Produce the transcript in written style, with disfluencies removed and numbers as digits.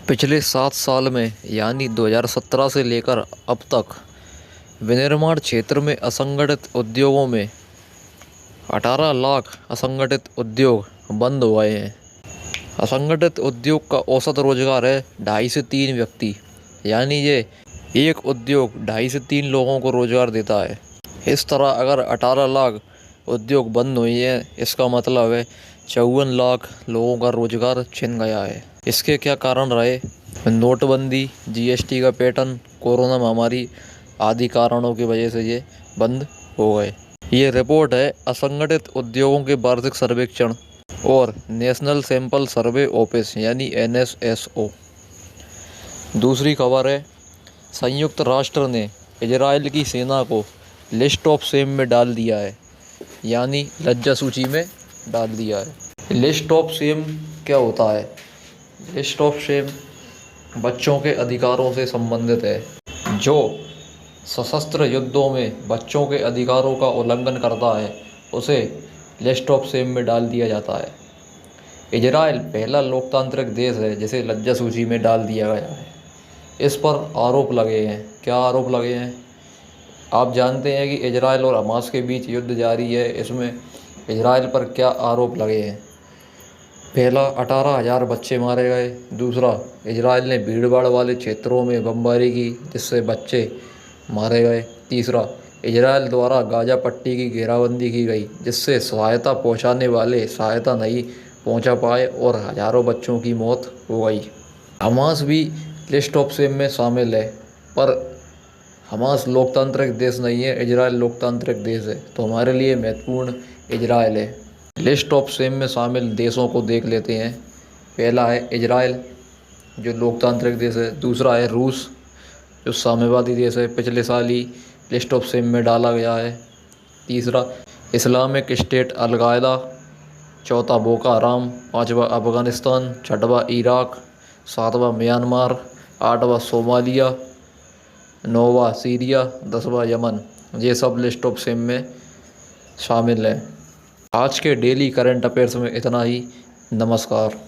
पिछले 7 साल में यानी 2017 से लेकर अब तक विनिर्माण क्षेत्र में असंगठित उद्योगों में 18 लाख असंगठित उद्योग बंद हुए हैं। असंगठित उद्योग का औसत रोजगार है 2.5 से 3 व्यक्ति, यानी ये एक उद्योग 2.5 से 3 लोगों को रोजगार देता है। इस तरह अगर 18 लाख उद्योग बंद हुए हैं, इसका मतलब है 54 लाख लोगों का रोजगार छिन गया है। इसके क्या कारण रहे? नोटबंदी, जीएसटी का पैटर्न, कोरोना महामारी आदि कारणों की वजह से ये बंद हो गए। ये रिपोर्ट है असंगठित उद्योगों के वार्षिक सर्वेक्षण और नेशनल सैंपल सर्वे ऑफिस यानी NSSO। दूसरी खबर है संयुक्त राष्ट्र ने इजराइल की सेना को लिस्ट ऑफ शेम में डाल दिया है, यानी लज्जा सूची में डाल दिया है। लिस्ट ऑफ शेम क्या होता है? लिस्ट ऑफ शेम बच्चों के अधिकारों से संबंधित है। जो सशस्त्र युद्धों में बच्चों के अधिकारों का उल्लंघन करता है उसे लिस्ट ऑफ शेम में डाल दिया जाता है। इजराइल पहला लोकतांत्रिक देश है जिसे लज्जा सूची में डाल दिया गया है। इस पर आरोप लगे हैं। क्या आरोप लगे हैं? आप जानते हैं कि इजराइल और हमास के बीच युद्ध जारी है। इसमें इजराइल पर क्या आरोप लगे हैं? पहला, 18,000 बच्चे मारे गए। दूसरा, इजराइल ने भीड़भाड़ वाले क्षेत्रों में बमबारी की जिससे बच्चे मारे गए। तीसरा, इजराइल द्वारा गाजा पट्टी की घेराबंदी की गई जिससे सहायता पहुंचाने वाले सहायता नहीं पहुंचा पाए और हजारों बच्चों की मौत हो गई। हमास भी लिस्ट ऑफ शेम में शामिल है, पर हमास लोकतांत्रिक देश नहीं है, इजराइल लोकतांत्रिक देश है, तो हमारे लिए महत्वपूर्ण इजराइल है। लिस्ट ऑफ शेम में शामिल देशों को देख लेते हैं। पहला है इजराइल जो लोकतांत्रिक देश है। दूसरा है रूस जो साम्यवादी देश है, पिछले साल ही लिस्ट ऑफ शेम में डाला गया है। तीसरा इस्लामिक स्टेट अल-कायदा। चौथा बोको हराम। पाँचवा अफ़गानिस्तान। छठवा इराक। सातवां म्यांमार। आठवां सोमालिया। नौवां सीरिया। 10वां यमन। ये सब लिस्ट ऑफ शेम में शामिल हैं। आज के डेली करंट अफेयर्स में इतना ही। नमस्कार।